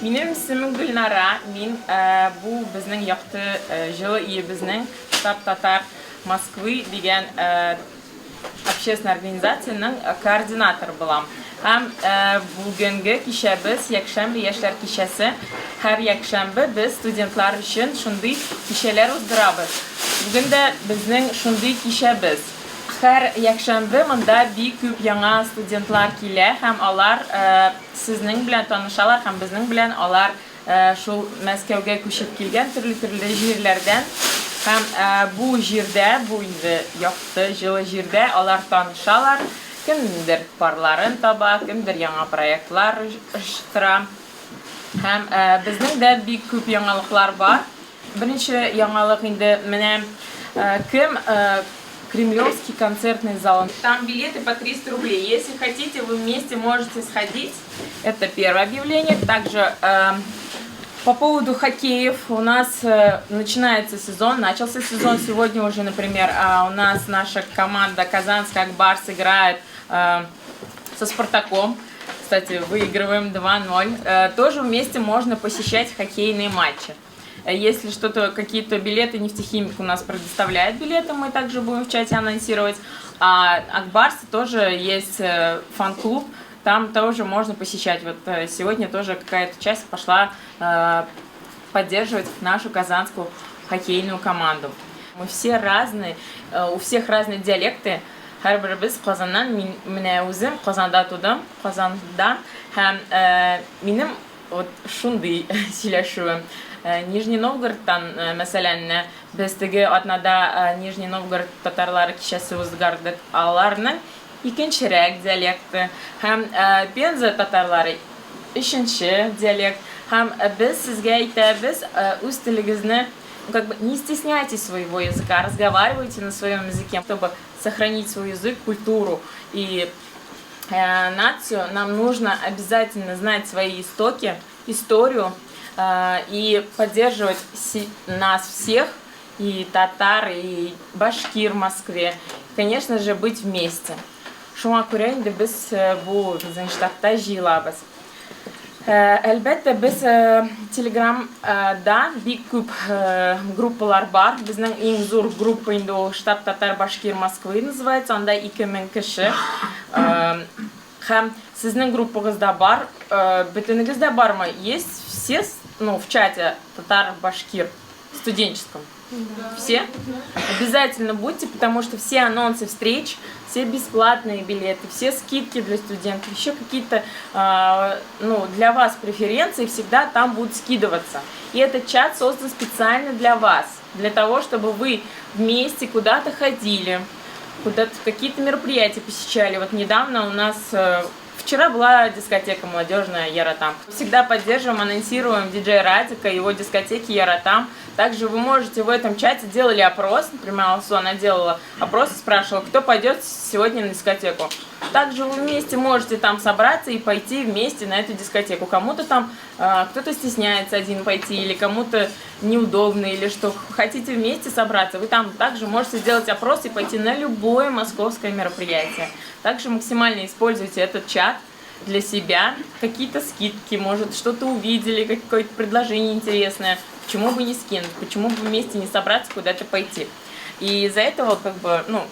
Benim ismim Gülnara. Bu bizning yoqti жылы bizning штаб Tatar Moskvы degan общественный организацияның координаторы bulam. Ham bugungi kecha biz yakshanba yoshlar kechasi har yakshanba biz studentlar uchun shunday kechalar o'zdiramiz. Bugun da bizning shunday kecha biz. Har yakshanba munda bek ko'p yangi studentlar kela, ham ular sizning bilan tanishалар, ham bizning bilan ular shul Moskvaga ko'chib kelgan turli yerlardan. Ham bu yerda, bu yoqti жылы yerda ular tanishалар. Kimdir parlarin taба, kimdir yangi proyektlar ishtira. Ham bizning da bek ko'p yangiliklar bor. Birinchi yangilik endi mana kim Кремлевский концертный зал. Там билеты по 300 рублей. Если хотите, вы вместе можете сходить. Это первое объявление. Также по поводу хоккеев. У нас начинается сезон. Начался сезон сегодня уже, например. У нас наша команда Казанский Акбарс играет со Спартаком. Кстати, выигрываем 2-0. Тоже вместе можно посещать хоккейные матчи. Если что-то, какие-то билеты, нефтехимик у нас предоставляет билеты, мы также будем в чате анонсировать. А Акбарсе тоже есть фан-клуб, там тоже можно посещать. Вот сегодня тоже какая-то часть пошла поддерживать нашу казанскую хоккейную команду. Мы все разные, у всех разные диалекты. Һәрбер без Казаннан, менә үзем Казанда тудым, Казанда һәм минем вот шундый сөйләшүем. Нижний Новгородтан, мәсәлән, без теге атнада Нижний Новгород татарлары кичәсе уздырдык. Аларның икенчерәк диалекты. Һәм Пенза татарлары өченче диалект. Һәм без сезгә әйтәбез, үз телегезне, как бы не стесняйтесь своего языка, разговаривайте на своем языке, чтобы сохранить свой язык, культуру и нацию. Нам нужно обязательно знать свои истоки, историю, и поддерживать нас всех, и татар, и башкир в Москве. Конечно же, быть вместе. Шуңа күрә инде без бу безнең штабта җыелабыз. Әлбәттә, без Телеграмда бик күп группалар бар. Безнең иң зур группа инде ул штаб Татар Башкир Москвы называется. Анда 2000 кеше. Һәм сезнең группагызда бар, бөтенегездә бармы? Есть все, ну, в чате Татар-Башкир студенческом? Да. Все? Обязательно будьте, потому что все анонсы встреч, все бесплатные билеты, все скидки для студентов, еще какие-то ну, для вас преференции всегда там будут скидываться. И этот чат создан специально для вас, для того, чтобы вы вместе куда-то ходили, куда-то какие-то мероприятия посещали. Вот недавно у нас... Вчера была дискотека молодежная Яратам. Всегда поддерживаем, анонсируем диджея Радика, его дискотеки Яратам. Также вы можете в этом чате делали опрос, например, Алсу, она делала опрос и спрашивала, кто пойдет сегодня на дискотеку. Также вы вместе можете там собраться и пойти вместе на эту дискотеку. Кому-то там, кто-то стесняется один пойти, или кому-то неудобно, или что, хотите вместе собраться, вы там также можете сделать опрос и пойти на любое московское мероприятие. Также максимально используйте этот чат для себя, какие-то скидки, может что-то увидели, какое-то предложение интересное, почему бы не скинуть, почему бы вместе не собраться, куда-то пойти. И из-за этого, как бы, ну,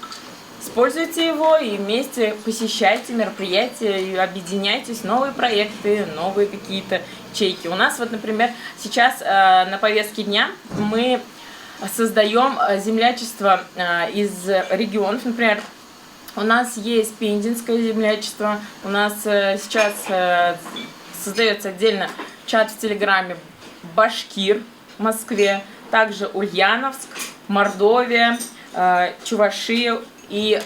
используйте его и вместе посещайте мероприятия, и объединяйтесь, новые проекты, новые какие-то ячейки. У нас вот, например, сейчас на повестке дня мы создаем землячество из регионов, например, у нас есть Пензенское землячество, у нас сейчас создается отдельно чат в Телеграме Башкир в Москве, также Ульяновск, Мордовия, Чувашия и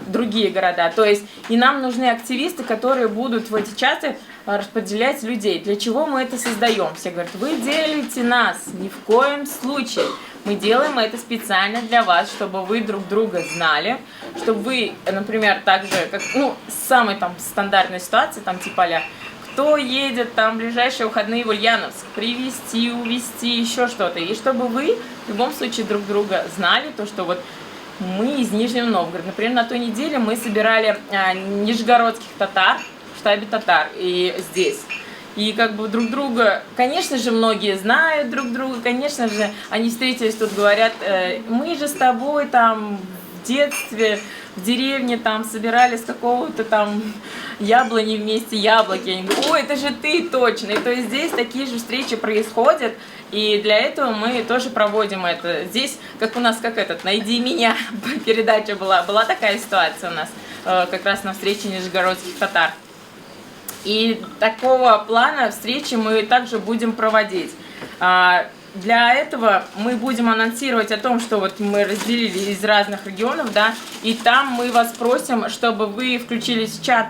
другие города. То есть и нам нужны активисты, которые будут в эти чаты распределять людей. Для чего мы это создаем? Все говорят, вы делите нас. Ни в коем случае. Мы делаем это специально для вас, чтобы вы друг друга знали, чтобы вы, например, также, как, ну, самой там стандартной ситуации, там типа а-ля, кто едет там в ближайшие выходные в Ульяновск, привезти, увезти, еще что-то. И чтобы вы в любом случае друг друга знали, то, что вот мы из Нижнего Новгорода. Например, на той неделе мы собирали нижегородских татар в штабе татар и здесь. И как бы друг друга, конечно же, многие знают друг друга, конечно же, они встретились тут, говорят, мы же с тобой там в детстве в деревне там собирали с какого-то там яблони вместе яблоки. Они говорят, ой, это же ты точно. И то есть здесь такие же встречи происходят, и для этого мы тоже проводим это. Здесь, как у нас, как этот, «Найди меня» передача была такая ситуация у нас, как раз на встрече нижегородских татар. И такого плана встречи мы также будем проводить. Для этого мы будем анонсировать о том, что вот мы разделили из разных регионов, да, и там мы вас просим, чтобы вы включились в чат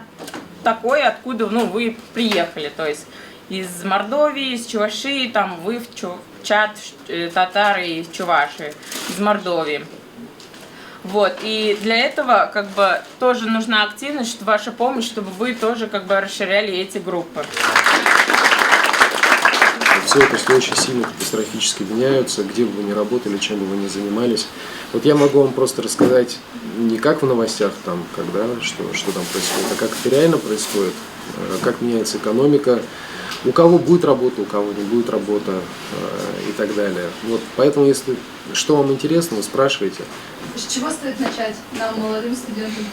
такой, откуда, ну, вы приехали, то есть из Мордовии, из Чувашии, там вы в чат татары из Чувашии, из Мордовии. Вот, и для этого как бы тоже нужна активность, ваша помощь, чтобы вы тоже как бы расширяли эти группы. Все это все очень сильно катастрофически меняются, где бы вы ни работали, чем бы вы ни занимались. Вот я могу вам просто рассказать не как в новостях, там, когда, что там происходит, а как это реально происходит, как меняется экономика, у кого будет работа, у кого не будет работа и так далее. Вот, поэтому, если что вам интересно, вы спрашивайте. С чего стоит начать нам, молодым студентам?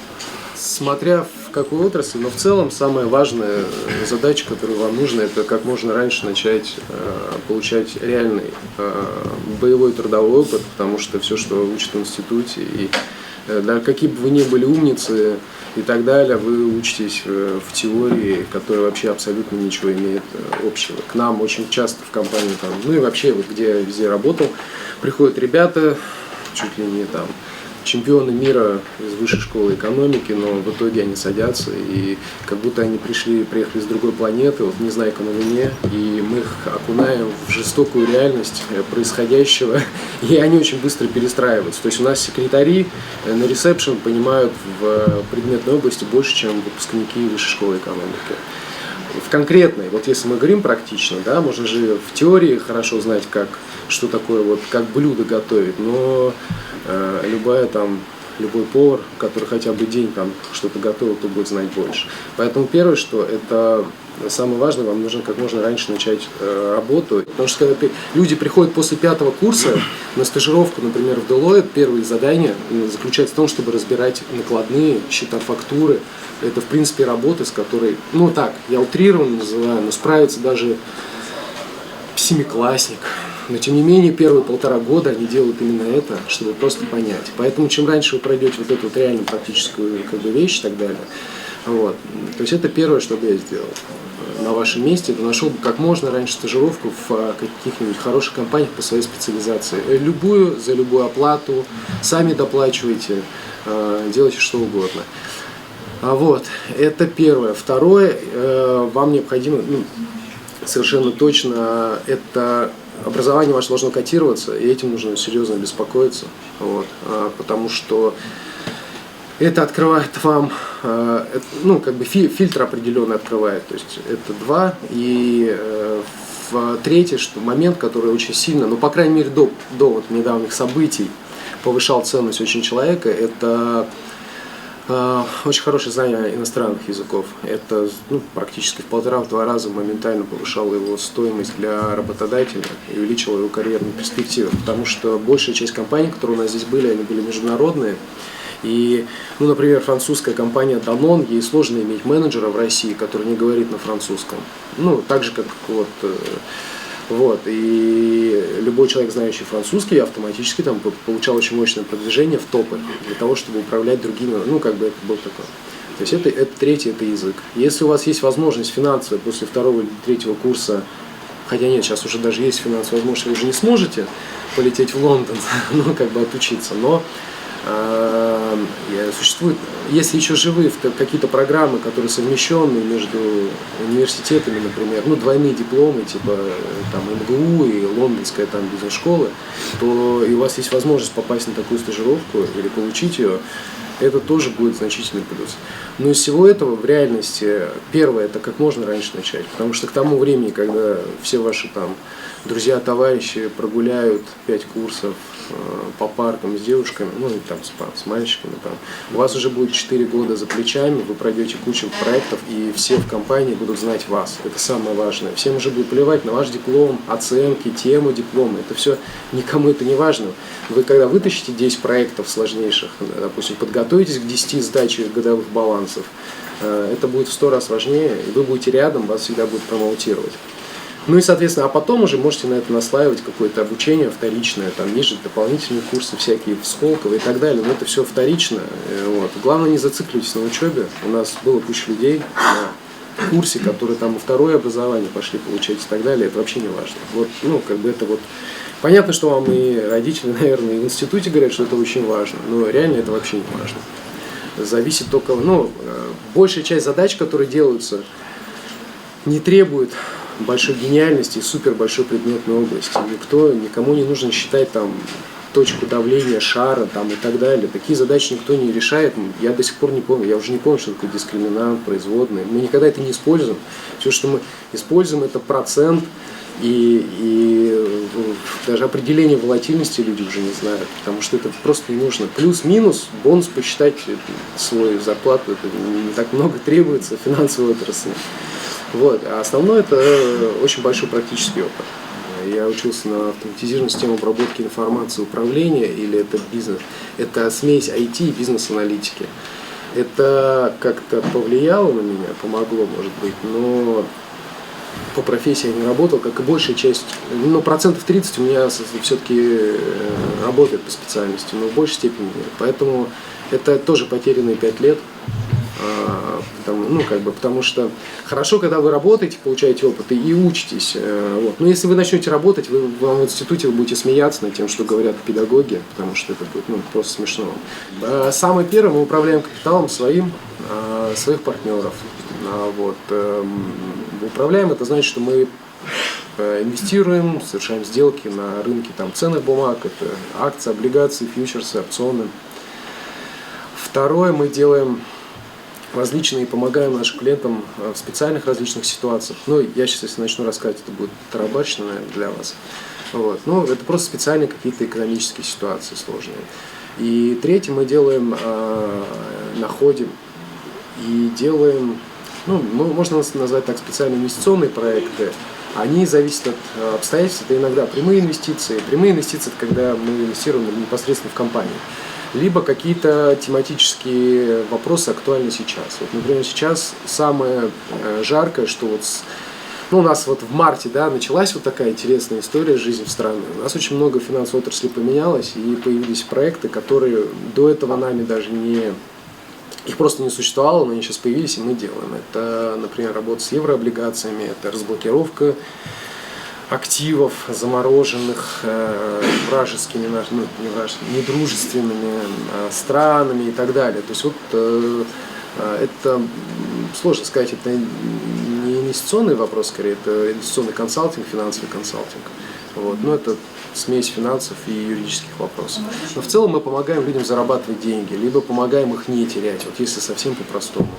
Смотря в какую отрасль, но в целом самая важная задача, которую вам нужно, это как можно раньше начать получать реальный боевой трудовой опыт, потому что все, что вы учите в институте, и да, какие бы вы ни были умницы и так далее, вы учитесь в теории, которая вообще абсолютно ничего имеет общего. К нам очень часто в компании, там, ну и вообще, вот, где я везде работал, приходят ребята, чуть ли не там чемпионы мира из высшей школы экономики, но в итоге они садятся, и как будто они приехали с другой планеты, вот Незнайка на Луне, и мы их окунаем в жестокую реальность происходящего, и они очень быстро перестраиваются. То есть у нас секретари на ресепшн понимают в предметной области больше, чем выпускники высшей школы экономики. В конкретной, вот если мы говорим практично, да, можно же в теории хорошо знать, что такое, вот, как блюдо готовить, но любой повар, который хотя бы день там что-то готовил, то будет знать больше. Поэтому первое, что это самое важное, вам нужно как можно раньше начать работу. Потому что когда люди приходят после 5-го курса на стажировку, например, в Deloitte, первые задания заключаются в том, чтобы разбирать накладные, счета, фактуры. Это, в принципе, работа, с которой, ну так, я утрированно называю, но справится даже семиклассник. Но, тем не менее, первые 1,5 года они делают именно это, чтобы просто понять. Поэтому, чем раньше вы пройдете вот эту вот реально практическую как бы, вещь и так далее, вот, то есть это первое, что бы я сделал на вашем месте, это нашел бы как можно раньше стажировку в каких-нибудь хороших компаниях по своей специализации. Любую, за любую оплату, сами доплачивайте, делайте что угодно. Вот, это первое. Второе, вам необходимо, совершенно точно, это образование ваше должно котироваться, и этим нужно серьезно беспокоиться, вот, потому что это открывает вам, ну, как бы фильтр определенный открывает, то есть это 2, и третье, что момент, который очень сильно, ну, по крайней мере, до вот недавних событий повышал ценность очень человека, это очень хорошее знание иностранных языков. Это практически в 1,5-2 раза моментально повышало его стоимость для работодателя и увеличило его карьерные перспективы. Потому что большая часть компаний, которые у нас здесь были, они были международные. И, например, французская компания Danone, ей сложно иметь менеджера в России, который не говорит на французском. Так же, как вот, и любой человек, знающий французский, автоматически там получал очень мощное продвижение в топы для того, чтобы управлять другими, это был такой. То есть это третий, это язык. Если у вас есть возможность финансовая после 2-го или 3-го курса, хотя нет, сейчас уже даже есть финансовая возможность, вы уже не сможете полететь в Лондон, отучиться, но существуют, если еще живы какие-то программы, которые совмещены между университетами, например, двойные дипломы, типа там МГУ и лондонская там бизнес-школа, то и у вас есть возможность попасть на такую стажировку или получить ее, это тоже будет значительный плюс. Но из всего этого в реальности первое, это как можно раньше начать, потому что к тому времени, когда все ваши там друзья, товарищи прогуляют 5 курсов, по паркам с девушками, ну и там с мальчиками. Там. У вас уже будет 4 года за плечами, вы пройдете кучу проектов, и все в компании будут знать вас. Это самое важное. Всем уже будет плевать на ваш диплом, оценки, тему диплома. Это все, никому это не важно. Вы когда вытащите 10 проектов сложнейших, допустим, подготовитесь к 10 сдаче годовых балансов, это будет в 100 раз важнее, и вы будете рядом, вас всегда будут промоутировать. Ну и, соответственно, а потом уже можете на это наслаивать какое-то обучение вторичное, там есть же дополнительные курсы всякие в Сколково и так далее, но это все вторично. Вот. Главное, не зацикливайтесь на учебе. У нас было куча людей на курсе, которые там второе образование пошли получать и так далее, это вообще не важно. Вот, ну, как бы это вот... Понятно, что вам и родители, наверное, и в институте говорят, что это очень важно, но реально это вообще не важно. Зависит только, ну, большая часть задач, которые делаются, не требует большой гениальности и супер большой предметной области. Никому не нужно считать там точку давления шара там, и так далее. Такие задачи никто не решает. Я до сих пор не помню, я уже не помню, что такое дискриминант, производные. Мы никогда это не используем. Все, что мы используем, это процент и даже определение волатильности люди уже не знают, потому что это просто не нужно. Плюс-минус, бонус посчитать свою зарплату, это не так много требуется в финансовой отрасли. Вот. А основное это очень большой практический опыт. Я учился на автоматизированной системе обработки информации управления, или это бизнес. Это смесь IT и бизнес-аналитики. Это как-то повлияло на меня, помогло, может быть, но по профессии я не работал, как и большая часть, но 30% у меня все-таки работает по специальности, но в большей степени нет. Поэтому это тоже потерянные 5 лет. Потому что хорошо, когда вы работаете, получаете опыт и учитесь. Вот. Но если вы начнете работать, вам в институте вы будете смеяться над тем, что говорят педагоги, потому что это будет просто смешно. Самое первое, мы управляем капиталом своих партнеров. Вот. Управляем, это значит, что мы инвестируем, совершаем сделки на рынке там, ценных бумаг, это акции, облигации, фьючерсы, опционы. Второе, мы делаем различные, помогаем нашим клиентам в специальных различных ситуациях. Ну, я сейчас, если начну рассказывать, это будет тарабарщина, наверное, для вас. Вот. Но это просто специальные какие-то экономические ситуации сложные. И третье, мы делаем, находим и делаем, ну, можно назвать так, специальные инвестиционные проекты. Они зависят от обстоятельств, это иногда прямые инвестиции. Прямые инвестиции – это когда мы инвестируем непосредственно в компанию. Либо какие-то тематические вопросы актуальны сейчас. Вот, например, сейчас самое жаркое, что вот у нас вот в марте, да, началась вот такая интересная история жизни в стране. У нас очень много финансовой отрасли поменялось, и появились проекты, которые до этого нами даже не... Их просто не существовало, но они сейчас появились, и мы делаем. Это, например, работа с еврооблигациями, это разблокировка активов, замороженных вражескими, недружественными странами и так далее. То есть вот это, сложно сказать, это не инвестиционный вопрос, скорее, это инвестиционный консалтинг, финансовый консалтинг. Вот. Но это смесь финансов и юридических вопросов. Но в целом мы помогаем людям зарабатывать деньги, либо помогаем их не терять, вот если совсем по-простому.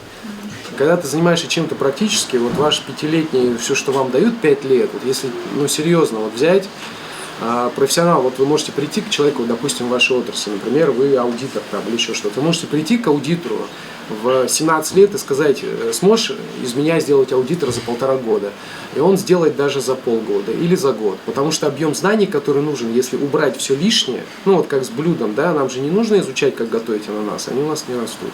Когда ты занимаешься чем-то практически, вот ваш пятилетний, все, что вам дают 5 лет, вот если, серьезно, вот взять профессионал, вот вы можете прийти к человеку, допустим, в вашей отрасли, например, вы аудитор там или еще что-то, вы можете прийти к аудитору в 17 лет и сказать, сможешь из меня сделать аудитора за 1,5 года, и он сделает даже за полгода или за год, потому что объем знаний, который нужен, если убрать все лишнее, вот как с блюдом, да, нам же не нужно изучать, как готовить ананас, они у нас не растут.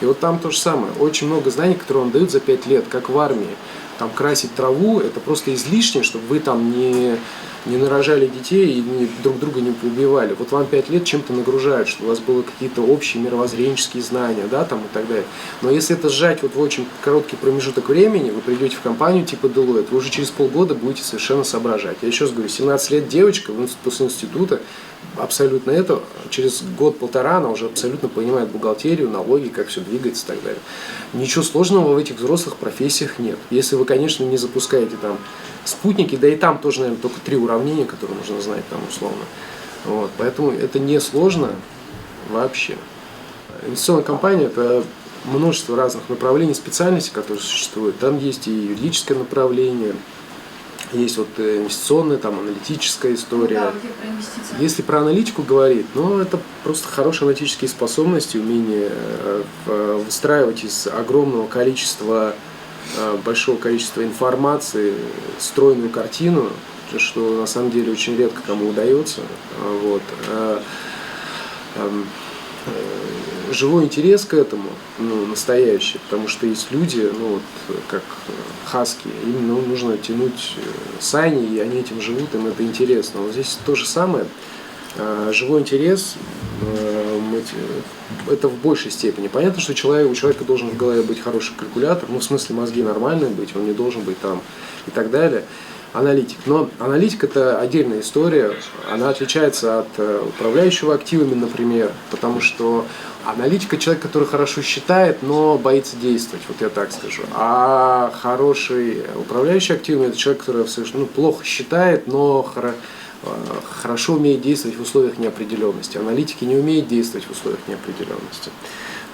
И вот там то же самое, очень много знаний, которые вам дают за 5 лет, как в армии. Там красить траву, это просто излишнее, чтобы вы там не нарожали детей и друг друга не поубивали. Вот вам 5 лет чем-то нагружают, чтобы у вас было какие-то общие мировоззренческие знания, да, там и так далее. Но если это сжать вот в очень короткий промежуток времени, вы придете в компанию типа Deloitte, вы уже через полгода будете совершенно соображать. Я еще раз говорю, 17 лет девочка после института, абсолютно это, через год-полтора она уже абсолютно понимает бухгалтерию, налоги, как все двигается и так далее. Ничего сложного в этих взрослых профессиях нет. Если вы, конечно, не запускаете там спутники, да и там тоже, наверное, только 3 уравнения, которые нужно знать там условно. Вот, поэтому это не сложно вообще. Инвестиционная компания – это множество разных направлений, специальностей, которые существуют. Там есть и юридическое направление, Есть вот инвестиционная, там, аналитическая история. Да, вот я про инвестиции. Если про аналитику говорить, ну, это просто хорошие аналитические способности, умение выстраивать из огромного количества, большого количества информации стройную картину, что на самом деле очень редко кому удается. Вот. Живой интерес к этому, ну, настоящий, потому что есть люди, ну, вот, как хаски, им нужно тянуть сани, и они этим живут, им это интересно. Вот здесь то же самое. Живой интерес, это в большей степени. Понятно, что у человека должен в голове быть хороший калькулятор, ну, в смысле мозги нормальные быть, он не должен быть там и так далее. Аналитик. Но аналитик – это отдельная история, она отличается от управляющего активами, например, потому что аналитик – это человек, который хорошо считает, но боится действовать, вот я так скажу. А хороший управляющий активами – это человек, который совершенно плохо считает, но хорошо умеет действовать в условиях неопределенности. Аналитики не умеют действовать в условиях неопределенности.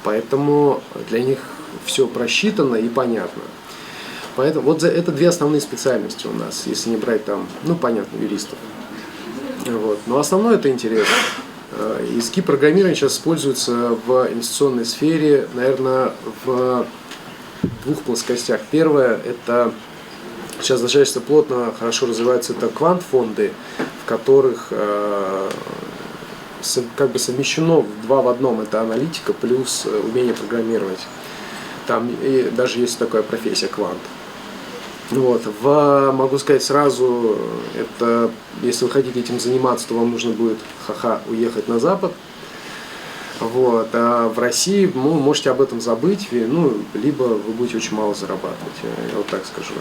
Поэтому для них все просчитано и понятно. Поэтому вот это две основные специальности у нас, если не брать там, ну понятно, юристов. Вот. Но основное это интерес. Языки программирования сейчас используются в инвестиционной сфере, наверное, в двух плоскостях. Первое – это сейчас достаточно плотно, хорошо развиваются это квант-фонды, в которых как бы совмещено два в одном. Это аналитика плюс умение программировать. Там и даже есть такая профессия квант. Вот. Могу сказать сразу, это, если вы хотите этим заниматься, то вам нужно будет уехать на Запад. Вот. А в России вы можете об этом забыть, ну, либо вы будете очень мало зарабатывать, я вот так скажу.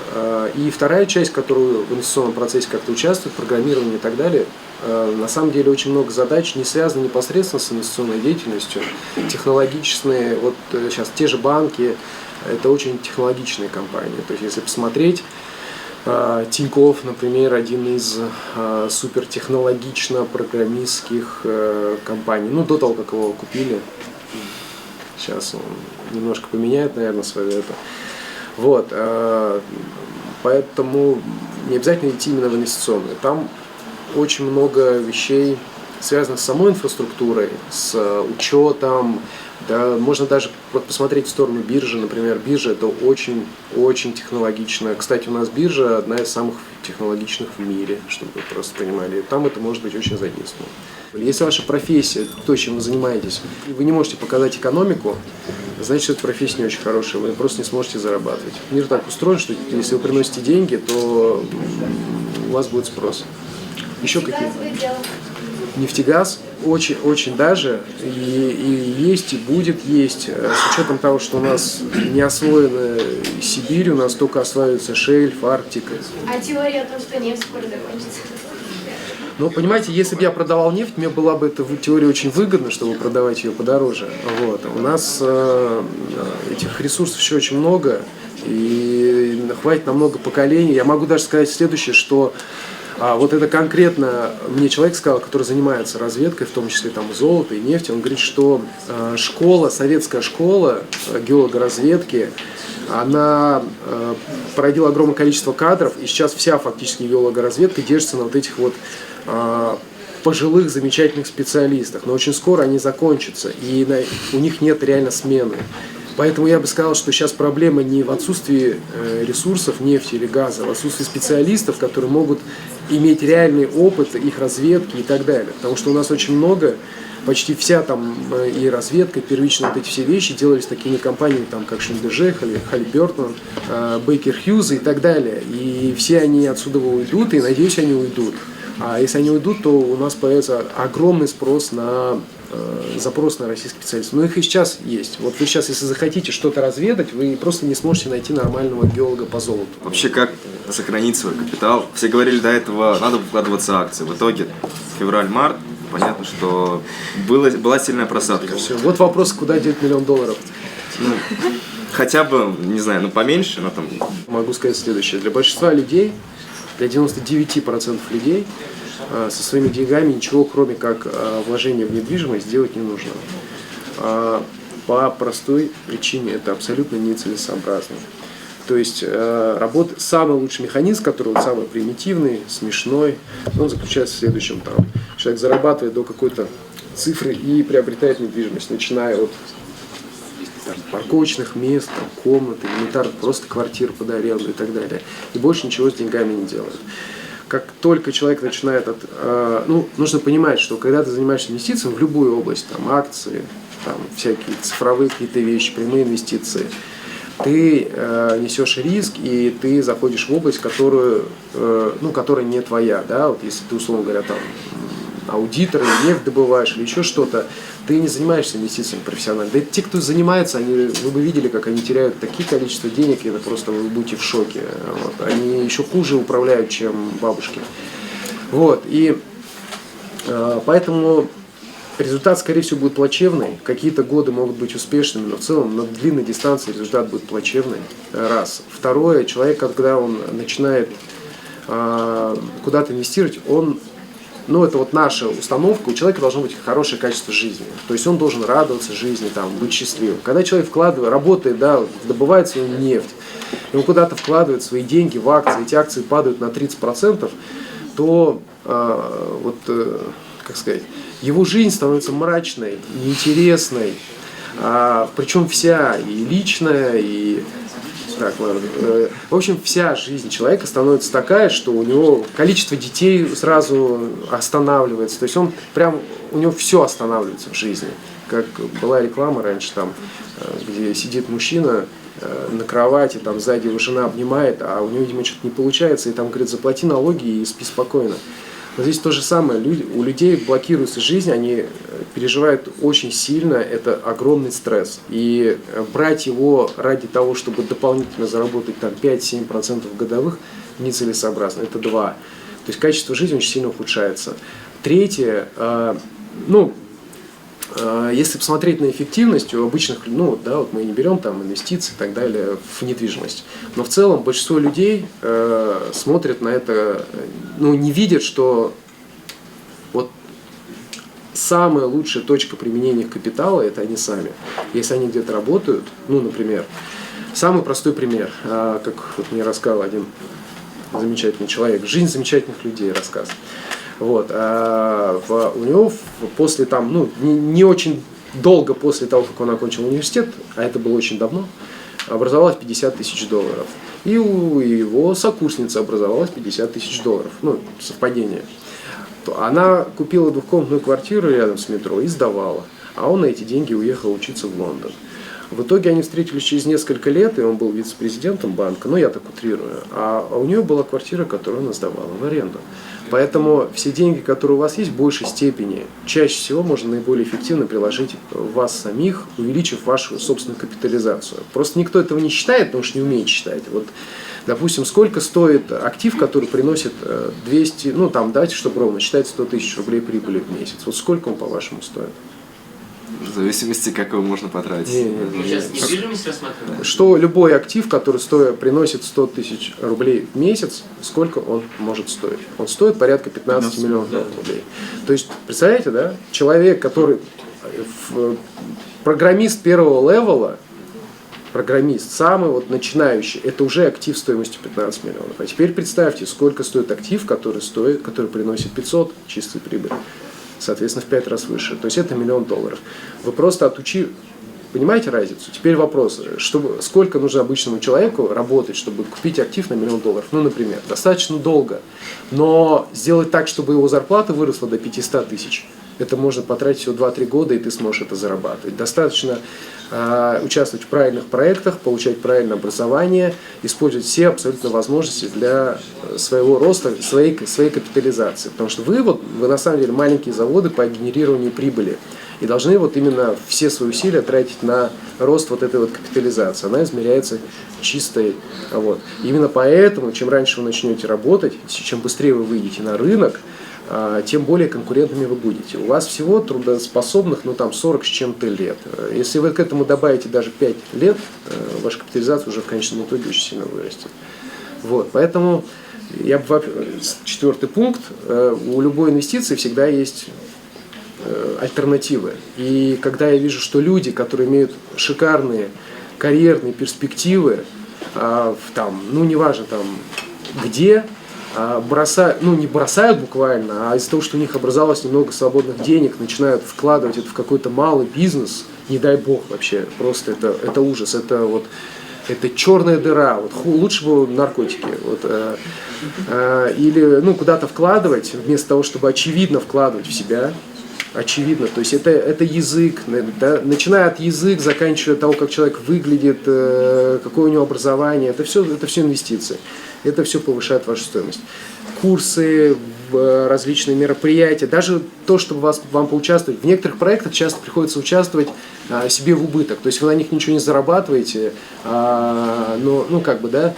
И вторая часть, которую в инвестиционном процессе как-то участвует, программирование и так далее, на самом деле очень много задач не связано непосредственно с инвестиционной деятельностью, технологичные, вот сейчас те же банки, это очень технологичные компании. То есть, если посмотреть, Тинькофф, например, один из супертехнологично-программистских компаний, ну, до того, как его купили. Сейчас он немножко поменяет, наверное, свое это. Вот, поэтому не обязательно идти именно в инвестиционную. Там очень много вещей, связанных с самой инфраструктурой, с учетом. Да, можно даже посмотреть в сторону биржи, например. Биржа – это очень технологично. Кстати, у нас биржа одна из самых технологичных в мире, чтобы вы просто понимали. Там это может быть очень задействовано. Если ваша профессия, то, чем вы занимаетесь, и вы не можете показать экономику, значит, эта профессия не очень хорошая, вы просто не сможете зарабатывать. Мир так устроен, что если вы приносите деньги, то у вас будет спрос. Еще какие-то? Нефтегаз очень даже и есть, и будет есть. С учетом того, что у нас не освоена Сибирь, у нас только осваивается шельф, Арктика. А теория о том, что нефть скоро закончится? Ну, понимаете, если бы я продавал нефть, мне была бы эта теория очень выгодна, чтобы продавать ее подороже. Вот. У нас этих ресурсов еще очень много, и хватит на много поколений. Я могу даже сказать следующее, что вот это конкретно мне человек сказал, который занимается разведкой, в том числе там золота и нефти, он говорит, что советская школа геологоразведки, она породила огромное количество кадров, и сейчас вся фактически геологоразведка держится на вот этих вот пожилых замечательных специалистах, но очень скоро они закончатся, и у них нет реально смены. Поэтому я бы сказал, что сейчас проблема не в отсутствии ресурсов нефти или газа, а в отсутствии специалистов, которые могут иметь реальный опыт их разведки и так далее. Потому что у нас очень много, почти вся там и разведка, и первичные вот эти все вещи делались такими компаниями, там, как Schlumberger, Halliburton, Baker Hughes и так далее. И все они отсюда уйдут, и, надеюсь, они уйдут. А если они уйдут, то у нас появится огромный запрос на российских специалистов. Но их и сейчас есть. Вот вы сейчас, если захотите что-то разведать, вы просто не сможете найти нормального геолога по золоту. Вообще, как сохранить свой капитал? Все говорили до этого, надо вкладываться в акции. В итоге, февраль-март, понятно, что была сильная просадка. Все. Вот вопрос, куда деть $1 миллион? Ну, хотя бы, не знаю, поменьше, но там... Могу сказать следующее. Для большинства людей, для 99% людей, со своими деньгами ничего, кроме как вложения в недвижимость, делать не нужно. По простой причине это абсолютно нецелесообразно. То есть самый лучший механизм, который вот самый примитивный, смешной, он заключается в следующем. Там, человек зарабатывает до какой-то цифры и приобретает недвижимость, начиная от парковочных мест, комнат, элементарно просто квартир под аренду и так далее. И больше ничего с деньгами не делает. Как только человек начинает нужно понимать, что когда ты занимаешься инвестициями в любую область, там акции, там всякие цифровые какие-то вещи, прямые инвестиции, ты несешь риск, и ты заходишь в область, которая не твоя, да, вот если ты, условно говоря, там аудитор, или нефть добываешь, или еще что-то, ты не занимаешься инвестициями профессионально. Да и те, кто занимается, вы бы видели, как они теряют такие количество денег, и это просто вы будете в шоке. Вот. Они еще хуже управляют, чем бабушки. Вот. И поэтому результат, скорее всего, будет плачевный. Какие-то годы могут быть успешными, но в целом на длинной дистанции результат будет плачевный. Раз. Второе, человек, когда он начинает куда-то инвестировать, это вот наша установка, у человека должно быть хорошее качество жизни. То есть он должен радоваться жизни, быть счастливым. Когда человек работает, добывает свою нефть, и он куда-то вкладывает свои деньги в акции, эти акции падают на 30%, то, его жизнь становится мрачной, неинтересной, причем вся, и личная, и... В общем, вся жизнь человека становится такая, что у него количество детей сразу останавливается. То есть у него все останавливается в жизни. Как была реклама раньше, где сидит мужчина на кровати, сзади его жена обнимает, а у него, видимо, что-то не получается, и говорит, заплати налоги и спи спокойно. Но здесь то же самое. У людей блокируется жизнь, они переживают очень сильно, это огромный стресс. И брать его ради того, чтобы дополнительно заработать 5-7% годовых, нецелесообразно. Это 2. То есть качество жизни очень сильно ухудшается. Третье, если посмотреть на эффективность у обычных, мы не берем инвестиции и так далее в недвижимость, но в целом большинство людей смотрят на это, не видят, что самая лучшая точка применения капитала – это они сами. Если они где-то работают, например, самый простой пример, как мне рассказал один замечательный человек, «Жизнь замечательных людей» рассказ. У него после не очень долго после того, как он окончил университет, а это было очень давно, образовалось $50 тысяч. И у его сокурсницы образовалось $50 тысяч. Совпадение. Она купила двухкомнатную квартиру рядом с метро и сдавала. А он на эти деньги уехал учиться в Лондон. В итоге они встретились через несколько лет, и он был вице-президентом банка, я так утрирую, а у нее была квартира, которую она сдавала в аренду. Поэтому все деньги, которые у вас есть, в большей степени, чаще всего можно наиболее эффективно приложить в вас самих, увеличив вашу собственную капитализацию. Просто никто этого не считает, потому что не умеет считать. Допустим, сколько стоит актив, который приносит 200, давайте, чтобы ровно считать 100 тысяч рублей прибыли в месяц. Сколько он, по-вашему, стоит? В зависимости, как его можно потратить. Сейчас недвижимость рассматриваем. Что любой актив, который приносит 100 тысяч рублей в месяц, сколько он может стоить? Он стоит порядка 15 миллионов рублей. То есть, представляете, да? Человек, который программист первого левела, программист, самый начинающий, это уже актив стоимостью 15 миллионов. А теперь представьте, сколько стоит актив, который приносит 500 чистой прибыли. Соответственно, в 5 раз выше. То есть это $1 миллион. Вы просто понимаете разницу? Теперь вопрос, сколько нужно обычному человеку работать, чтобы купить актив на $1 миллион? Например, достаточно долго. Но сделать так, чтобы его зарплата выросла до 500 тысяч, это можно потратить всего 2-3 года, и ты сможешь это зарабатывать. Достаточно участвовать в правильных проектах, получать правильное образование, использовать все абсолютно возможности для своего роста, своей капитализации. Потому что вы на самом деле маленькие заводы по генерированию прибыли. И должны именно все свои усилия тратить на рост этой капитализации. Она измеряется чистой. Именно поэтому, чем раньше вы начнете работать, чем быстрее вы выйдете на рынок, тем более конкурентными вы будете. У вас всего трудоспособных 40 с чем-то лет. Если вы к этому добавите даже 5 лет, ваша капитализация уже в конечном итоге очень сильно вырастет. Поэтому четвертый пункт. У любой инвестиции всегда есть альтернативы. И когда я вижу, что люди, которые имеют шикарные карьерные перспективы, там, ну неважно там где, бросают, ну не бросают буквально, а из-за того, что у них образовалось немного свободных денег, начинают вкладывать это в какой-то малый бизнес, не дай бог вообще, просто это ужас, это черная дыра, вот лучше бы наркотики, вот, или ну куда-то вкладывать вместо того, чтобы очевидно вкладывать в себя. Очевидно, то есть это язык, да, начиная от языка, заканчивая того, как человек выглядит, какое у него образование, это все инвестиции, это все повышает вашу стоимость. Курсы, различные мероприятия, даже то, чтобы вам поучаствовать, в некоторых проектах часто приходится участвовать себе в убыток, то есть вы на них ничего не зарабатываете, но, ну как бы, да,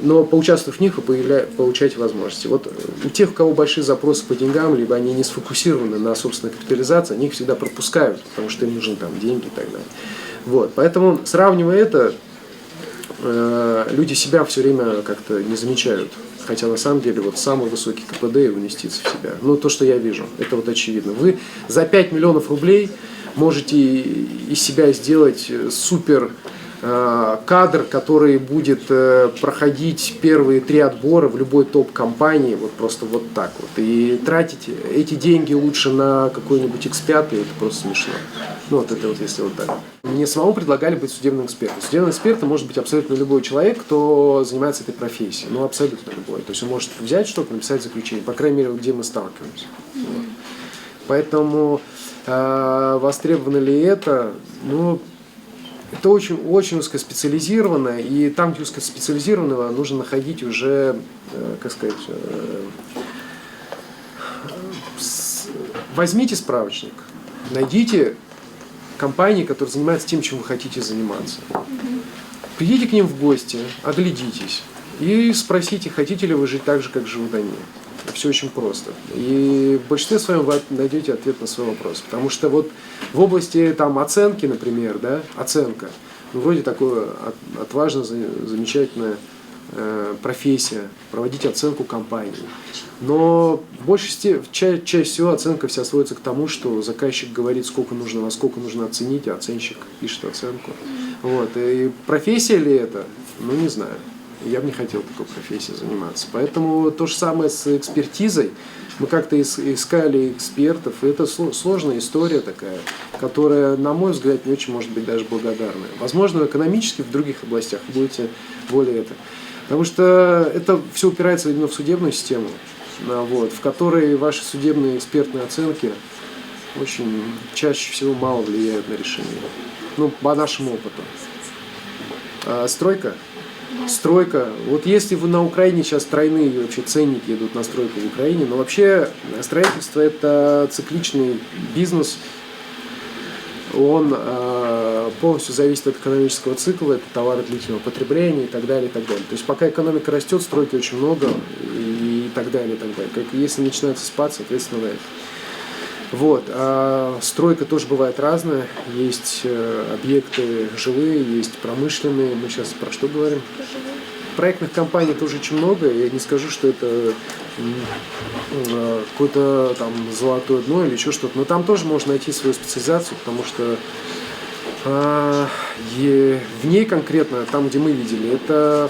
но поучаствовав в них, вы получаете возможности. Вот у тех, у кого большие запросы по деньгам, либо они не сфокусированы на собственной капитализации, они их всегда пропускают, потому что им нужны там деньги и так далее. Вот. Поэтому, сравнивая это, люди себя все время как-то не замечают. Хотя на самом деле вот самый высокий КПД и инвестиции в себя. Ну, то, что я вижу, это вот очевидно. Вы за 5 миллионов рублей можете из себя сделать супер кадр, который будет проходить первые 3 отбора в любой топ-компании, вот просто вот так вот. И тратить эти деньги лучше на какой-нибудь X5, это просто смешно. Ну вот это вот если вот так. Мне самому предлагали быть судебным экспертом. Судебным экспертом может быть абсолютно любой человек, кто занимается этой профессией. Ну абсолютно любой. То есть он может взять что-то, написать заключение. По крайней мере, где мы сталкиваемся. Вот. Поэтому востребовано ли это? Ну, это очень, очень узкоспециализированно, и там, где узкоспециализированного, нужно находить уже, как сказать, возьмите справочник, найдите компании, которые занимаются тем, чем вы хотите заниматься. Придите к ним в гости, оглядитесь и спросите, хотите ли вы жить так же, как живут они. Все очень просто. И в большинстве своем вы найдете ответ на свой вопрос. Потому что вот в области там, оценки, например, да, оценка, ну, вроде такое отважная, замечательная профессия, проводить оценку компании. Но чаще всего оценка вся сводится к тому, что заказчик говорит, во сколько нужно оценить, а оценщик пишет оценку. Вот. И профессия ли это? Ну, не знаю. Я бы не хотел такой профессией заниматься. Поэтому то же самое с экспертизой. Мы как-то искали экспертов, и это сложная история такая, которая, на мой взгляд, не очень может быть даже благодарная. Возможно, экономически в других областях будете более это. Потому что это все упирается именно в судебную систему, вот, в которой ваши судебные экспертные оценки очень чаще всего мало влияют на решение. Ну, по нашему опыту. Стройка. Стройка. Вот если вы на Украине сейчас тройные вообще ценники идут на стройку в Украине, но вообще строительство это цикличный бизнес, он полностью зависит от экономического цикла, это товары длительного потребления и так далее, и так далее. То есть пока экономика растет, стройки очень много и так далее, и так далее. Как если начинается спад, соответственно, на это. Вот. А стройка тоже бывает разная. Есть объекты жилые, есть промышленные. Мы сейчас про что говорим? Проектных компаний тоже очень много. Я не скажу, что это какое-то там золотое дно или еще что-то. Но там тоже можно найти свою специализацию, потому что в ней конкретно, там, где мы видели, это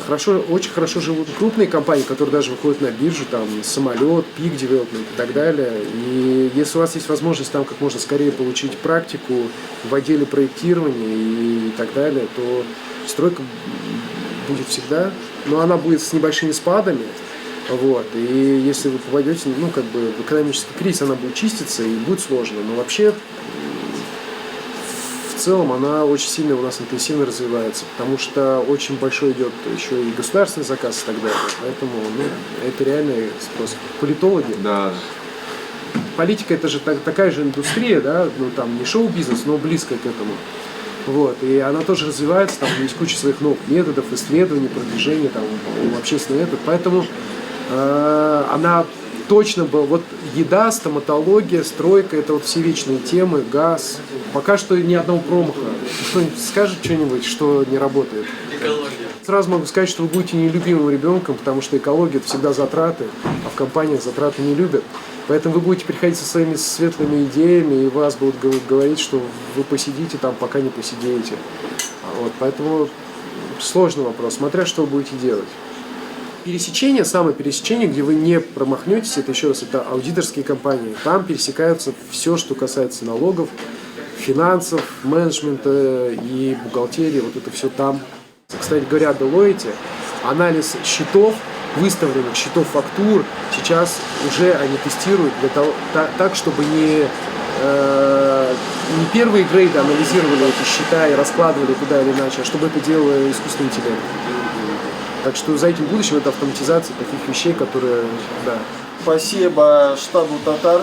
очень хорошо живут крупные компании, которые даже выходят на биржу, там, Самолет, Peak Development и так далее. И если у вас есть возможность там как можно скорее получить практику в отделе проектирования и так далее, то стройка будет всегда, но она будет с небольшими спадами. Вот. И если вы попадете в экономический кризис, она будет чиститься и будет сложно. Но вообще в целом она очень сильно у нас интенсивно развивается, потому что очень большой идет еще и государственный заказ и так далее. Поэтому это реальный спрос. Политологи. Да. Политика это же такая же индустрия, да, там не шоу-бизнес, но близкая к этому. Вот. И она тоже развивается, там есть куча своих новых методов, исследований, продвижения, там, общественный метод. Поэтому она точно была, вот еда, стоматология, стройка, это вот все вечные темы, газ. Пока что ни одного промаха. Кто-нибудь скажет что-нибудь, что не работает? Экология. Сразу могу сказать, что вы будете нелюбимым ребенком, потому что экология – это всегда затраты, а в компаниях затраты не любят. Поэтому вы будете приходить со своими светлыми идеями, и вас будут говорить, что вы посидите там, пока не посидеете. Вот, поэтому сложный вопрос, смотря что вы будете делать. Пересечение, самое пересечение, где вы не промахнетесь, это еще раз, это аудиторские компании. Там пересекаются все, что касается налогов, финансов, менеджмента и бухгалтерии, вот это все там. Кстати говоря, Deloitte, анализ счетов, выставленных счетов фактур, сейчас уже они тестируют для того, так, чтобы не первые грейды анализировали эти счета и раскладывали туда или иначе, а чтобы это делал искусственный интеллект. Так что за этим будущим это автоматизация таких вещей, которые, да. Спасибо штабу «Татар»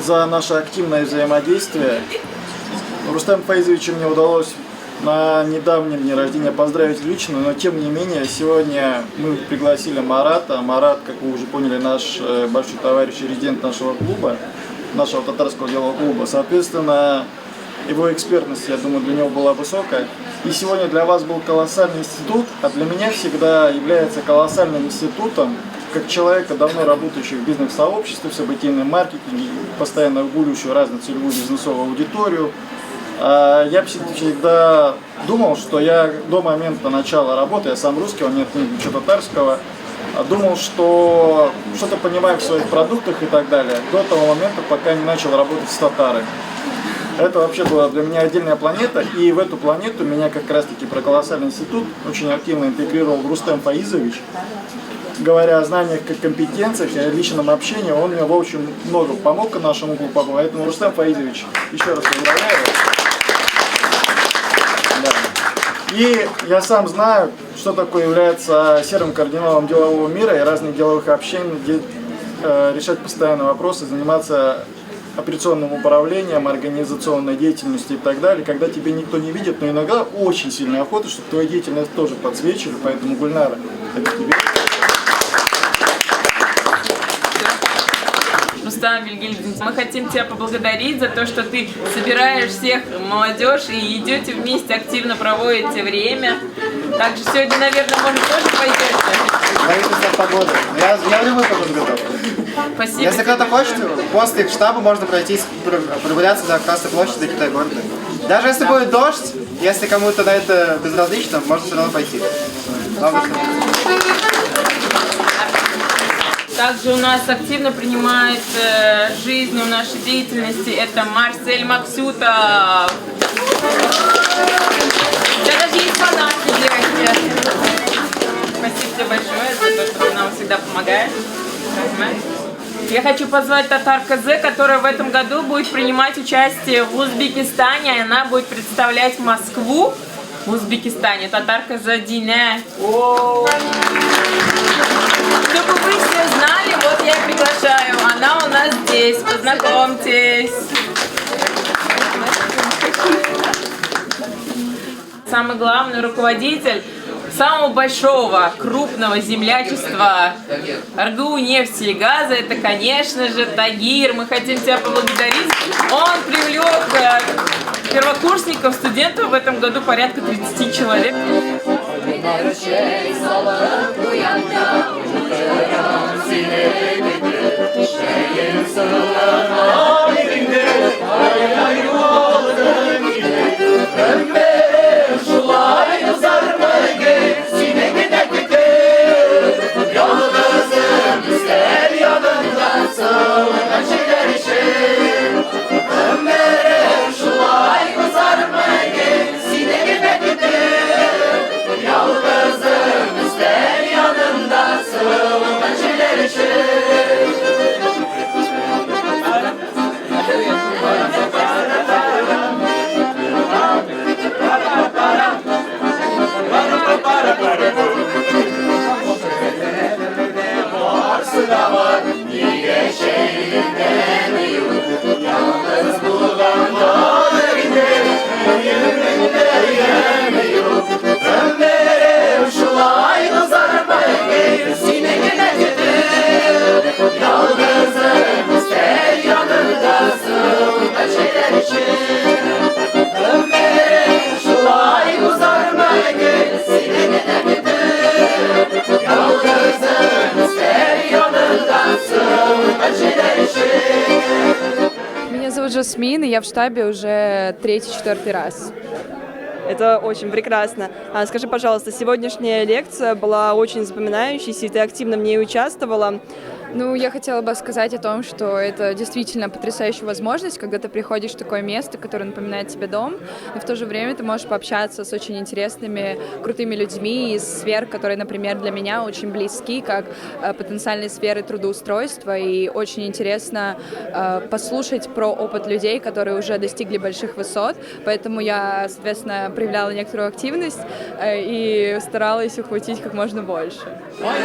за наше активное взаимодействие. Рустем Фаизовича мне удалось на недавнем дне рождения поздравить лично, но тем не менее сегодня мы пригласили Марата. Марат, как вы уже поняли, наш большой товарищ и резидент нашего клуба, нашего татарского делового клуба. Соответственно, его экспертность, я думаю, для него была высокая. И сегодня для вас был колоссальный институт, а для меня всегда является колоссальным институтом, как человека, давно работающего в бизнес-сообществе, в событийном маркетинге, постоянно гуляющего разную целевую бизнесовую аудиторию. Я всегда думал, что я до момента начала работы, я сам русский, у меня нет ничего татарского, думал, что что-то понимаю в своих продуктах и так далее, до того момента, пока не начал работать с татарами. Это вообще была для меня отдельная планета, и в эту планету меня как раз-таки про колоссальный институт очень активно интегрировал Рустем Фаизович. Говоря о знаниях, как компетенциях и о личном общении, он мне, в общем, много помог нашему клубу, поэтому, Рустем Фаизович, еще раз поздравляю. Да. И я сам знаю, что такое является серым кардиналом делового мира и разных деловых общений, где решать постоянно вопросы, заниматься операционным управлением, организационной деятельностью и так далее, когда тебе никто не видит, но иногда очень сильная охота, чтобы твою деятельность тоже подсвечивали, поэтому, Гульнара, это тебе. Рустам Вильгельмович, мы хотим тебя поблагодарить за то, что ты собираешь всех молодежь и идете вместе, активно проводите время. Также сегодня, наверное, может, тоже пойдете? Зависит от погоды. Я в любой погоду готов. Спасибо. Если кто-то хочет, после штаба можно пройтись, прогуляться до Красной площади, до Китай города. Даже если будет дождь, если кому-то на это безразлично, можно все равно пойти. Главное, Также у нас активно принимает жизнь в нашей деятельности это Марсель Максютов. У тебя даже есть фанатки, девочки. Спасибо тебе большое за то, что ты нам всегда помогаешь. Я хочу позвать Татар КЗ, которая в этом году будет принимать участие в Узбекистане. Она будет представлять Москву в Узбекистане. Татар КЗ Дине. Чтобы вы все знали, вот я приглашаю. Она у нас здесь. Познакомьтесь. Самый главный руководитель самого большого, крупного землячества РГУ нефти и газа, это, конечно же, Тагир. Мы хотим тебя поблагодарить. Он привлек первокурсников, студентов в этом году порядка 30 человек. Меня зовут Жасмин, и я в штабе уже 3-4 раз. Это очень прекрасно. Скажи, пожалуйста, сегодняшняя лекция была очень запоминающейся, и ты активно в ней участвовала. Ну, я хотела бы сказать о том, что это действительно потрясающая возможность, когда ты приходишь в такое место, которое напоминает тебе дом, но в то же время ты можешь пообщаться с очень интересными, крутыми людьми из сфер, которые, например, для меня очень близки, как потенциальные сферы трудоустройства, и очень интересно послушать про опыт людей, которые уже достигли больших высот, поэтому я, соответственно, проявляла некоторую активность и старалась ухватить как можно больше. Вай,